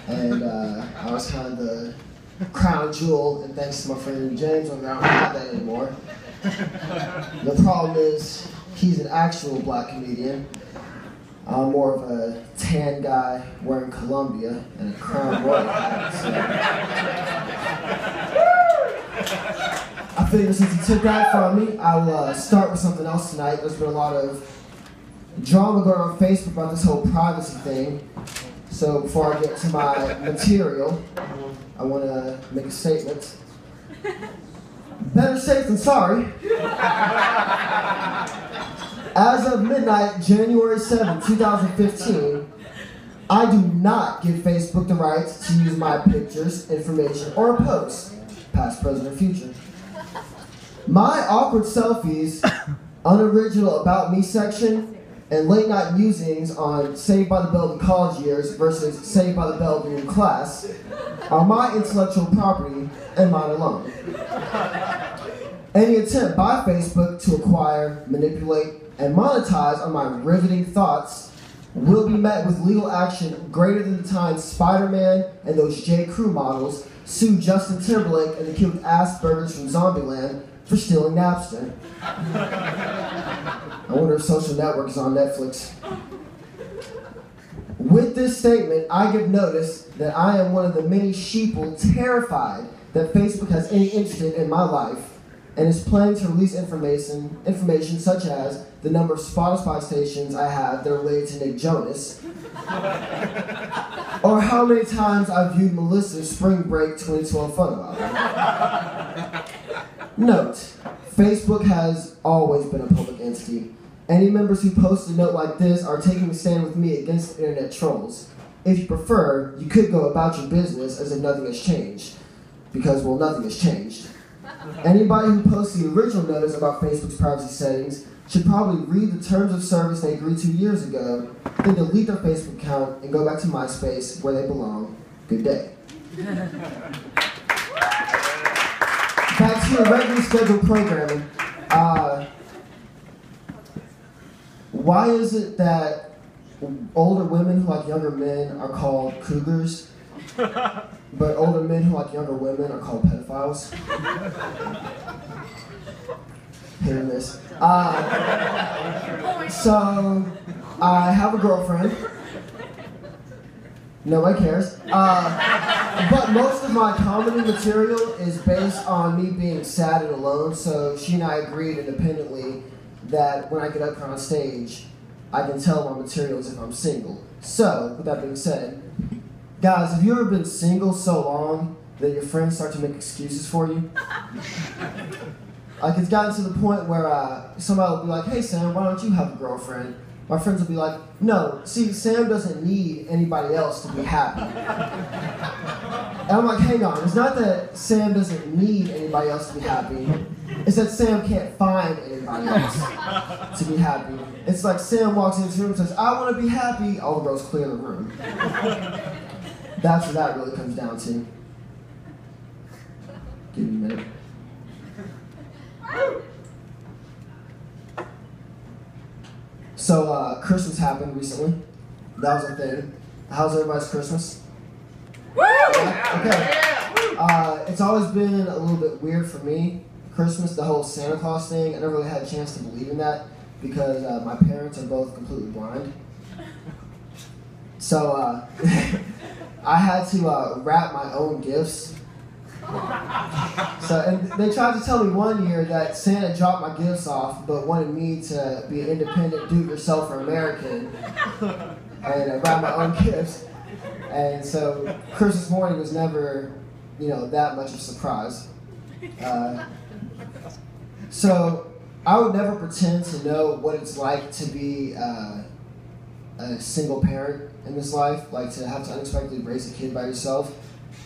And I was kind of the crown jewel, and thanks to my friend James, I don't have that anymore. The problem is, he's an actual black comedian. I'm more of a tan guy wearing Columbia and a Crown Royal hat. So. I figured since he took that from me, I'll start with something else tonight. There's been a lot of drama going on Facebook about this whole privacy thing. So before I get to my material, I want to make a statement. Better safe than sorry. As of midnight, January 7, 2015, I do not give Facebook the right to use my pictures, information, or posts, past, present, or future. My awkward selfies, unoriginal About Me section, and late night musings on Saved by the Bell in college years versus Saved by the Bell in class are my intellectual property and mine alone. Any attempt by Facebook to acquire, manipulate, and monetize on my riveting thoughts will be met with legal action greater than the time Spider-Man and those J. Crew models sued Justin Timberlake and the kid with Asperger's from Zombieland for stealing Napster. I wonder if Social Network is on Netflix. With this statement, I give notice that I am one of the many sheeple terrified that Facebook has any interest in my life and is planning to release information such as the number of Spotify stations I have that are related to Nick Jonas, or how many times I've viewed Melissa's Spring Break 2012 photo album. Note, Facebook has always been a public entity. Any members who post a note like this are taking a stand with me against internet trolls. If you prefer, you could go about your business as if nothing has changed. Because, well, nothing has changed. Anybody who posts the original notice about Facebook's privacy settings should probably read the terms of service they agreed to years ago, then delete their Facebook account and go back to MySpace where they belong. Good day. Back to your regularly scheduled programming. Why is it that older women who like younger men are called cougars, but older men who like younger women are called pedophiles? Hit or miss. So, I have a girlfriend. Nobody cares. But most of my comedy material is based on me being sad and alone, so she and I agreed independently that when I get up here on stage, I can tell my material as if I'm single. So, with that being said, guys, have you ever been single so long that your friends start to make excuses for you? Like, it's gotten to the point where somebody will be like, hey Sam, why don't you have a girlfriend? My friends will be like, no, see, Sam doesn't need anybody else to be happy. And I'm like, hang on, it's not that Sam doesn't need anybody else to be happy. It's that Sam can't find anybody else to be happy. It's like Sam walks into the room and says, I want to be happy. All the girls clear the room. That's what that really comes down to. Give me a minute. So, Christmas happened recently. That was a thing. How's everybody's Christmas? Woo! Yeah? Okay. It's always been a little bit weird for me. Christmas, the whole Santa Claus thing, I never really had a chance to believe in that because my parents are both completely blind. So, I had to wrap my own gifts. So, and they tried to tell me one year that Santa dropped my gifts off, but wanted me to be an independent do-it-yourselfer American and wrap my own gifts. And so, Christmas morning was never, that much of a surprise. So, I would never pretend to know what it's like to be a single parent in this life, like to have to unexpectedly raise a kid by yourself.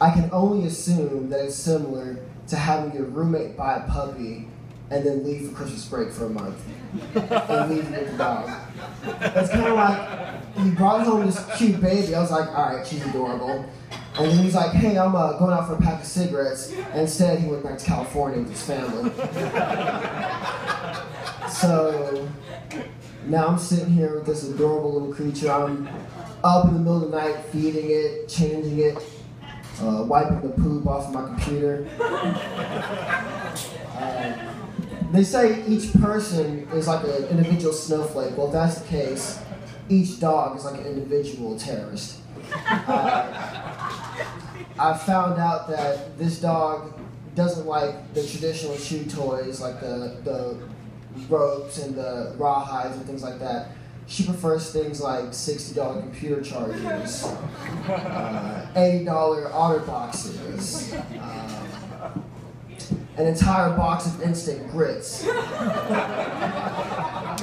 I can only assume that it's similar to having your roommate buy a puppy and then leave for Christmas break for a month and leave you with the dog. It's kind of like he brought home this cute baby. I was like, all right, she's adorable. And then he's like, hey, I'm going out for a pack of cigarettes. And instead, he went back to California with his family. So, Now I'm sitting here with this adorable little creature. I'm up in the middle of the night feeding it, changing it, wiping the poop off of my computer. They say each person is like an individual snowflake. Well, if that's the case, each dog is like an individual terrorist. I found out that this dog doesn't like the traditional chew toys, like the ropes and the rawhides and things like that. She prefers things like $60 computer chargers, $80 otter boxes, an entire box of instant grits.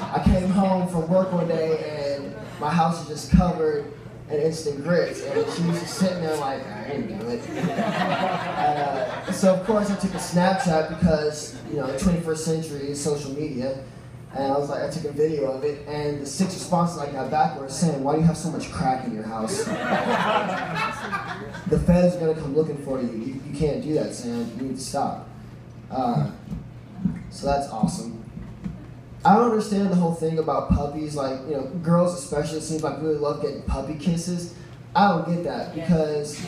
I came home from work one day and my house was just covered in instant grits, and she was just sitting there like, I ain't do it. So of course I took a Snapchat because, 21st century social media, and I took a video of it, and the 6 responses I got back were saying, why do you have so much crack in your house? The feds are gonna come looking for you. You can't do that, Sam. You need to stop. So that's awesome. I don't understand the whole thing about puppies. Girls especially, it seems like really love getting puppy kisses. I don't get that because,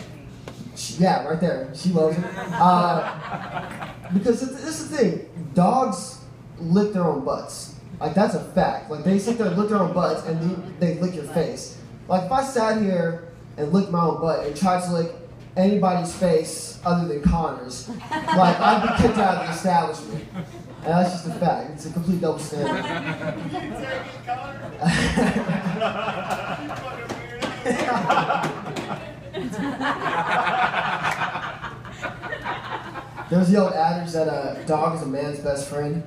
yeah, right there, she loves it. Because this is the thing, dogs lick their own butts. That's a fact. They sit there and lick their own butts and they lick your face. If I sat here and licked my own butt and tried to lick anybody's face other than Connor's, I'd be kicked out of the establishment. And that's just a fact. It's a complete double standard. There's the old adage that a dog is a man's best friend.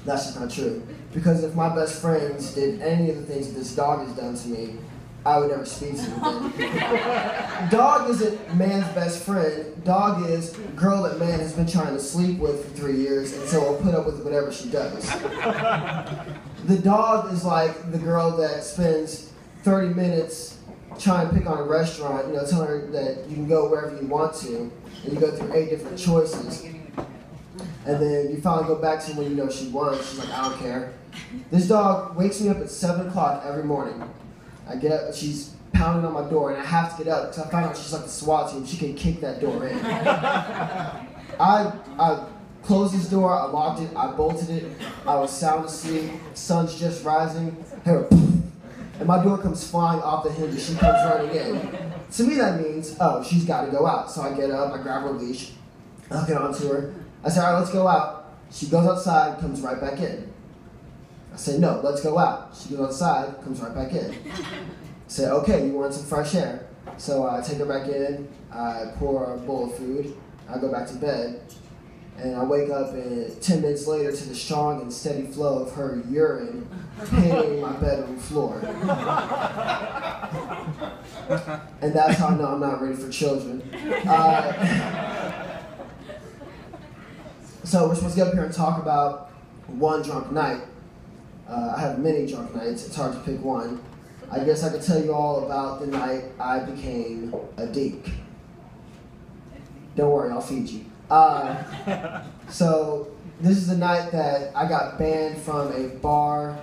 That's just not true. Because if my best friends did any of the things that this dog has done to me, I would never speak to him again. Dog isn't man's best friend. Dog is girl that man has been trying to sleep with for 3 years, and so will put up with whatever she does. The dog is like the girl that spends 30 minutes trying to pick on a restaurant, telling her that you can go wherever you want to, and you go through 8 different choices. And then you finally go back to when you know she won. She's like, I don't care. This dog wakes me up at 7 o'clock every morning. I get up, she's pounding on my door, and I have to get up because I found out she's like the SWAT team. She can kick that door in. I closed this door, I locked it, I bolted it. I was sound asleep, sun's just rising. Here, and my door comes flying off the hinges. She comes running in. To me, that means, oh, she's got to go out. So I get up, I grab her leash, I hook it onto her. I say, all right, let's go out. She goes outside, comes right back in. I say, no, let's go out. She goes outside, comes right back in. I say, okay, you want some fresh air? So I take her back in, I pour a bowl of food, I go back to bed, and I wake up and 10 minutes later to the strong and steady flow of her urine hitting my bedroom floor. And that's how I know I'm not ready for children. So we're supposed to get up here and talk about one drunk night. I have many drunk nights. It's hard to pick one. I guess I could tell you all about the night I became a deke. Don't worry, I'll feed you. So this is the night that I got banned from a bar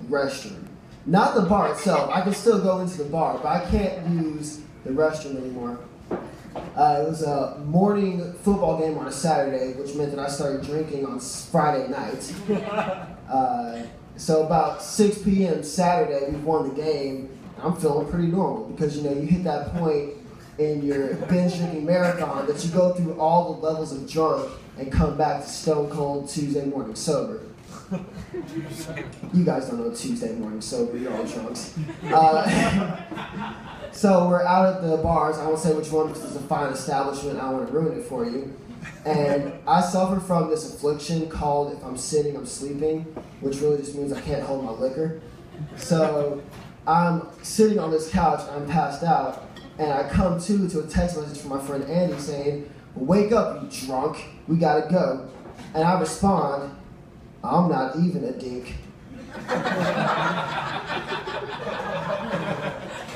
restroom. Not the bar itself. I can still go into the bar, but I can't use the restroom anymore. It was a morning football game on a Saturday, which meant that I started drinking on Friday night. So about 6 p.m. Saturday, we won the game. I'm feeling pretty normal because, you hit that point in your binge drinking marathon that you go through all the levels of drunk and come back to stone cold Tuesday morning sober. You guys don't know Tuesday morning sober, you're all drunks. So we're out at the bars. I won't say which one because it's a fine establishment. I don't want to ruin it for you. And I suffer from this affliction called if I'm sitting, I'm sleeping, which really just means I can't hold my liquor. So I'm sitting on this couch, I'm passed out, and I come to a text message from my friend Andy saying, wake up, you drunk, we gotta go. And I respond, I'm not even a dink.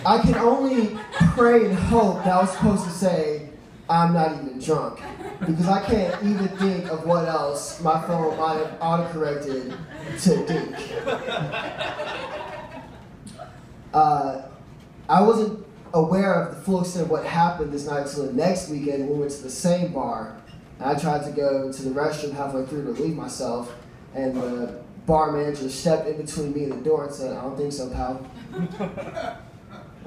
I can only pray and hope that I was supposed to say, I'm not even drunk. because I can't even think of what else my phone might have autocorrected to dink. I wasn't aware of the full extent of what happened this night until the next weekend when we went to the same bar. And I tried to go to the restroom halfway through to relieve myself, and the bar manager stepped in between me and the door and said, "I don't think so, pal."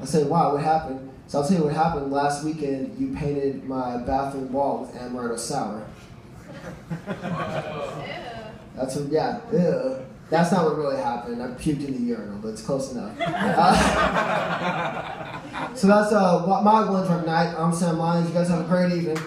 I said, "Wow, what happened?" So I'll tell you what happened. Last weekend, you painted my bathroom wall with amaretto sour. That's what, yeah, ew. That's not what really happened. I puked in the urinal, but it's close enough. So that's my one drunk night. I'm Sam Lyons. You guys have a great evening.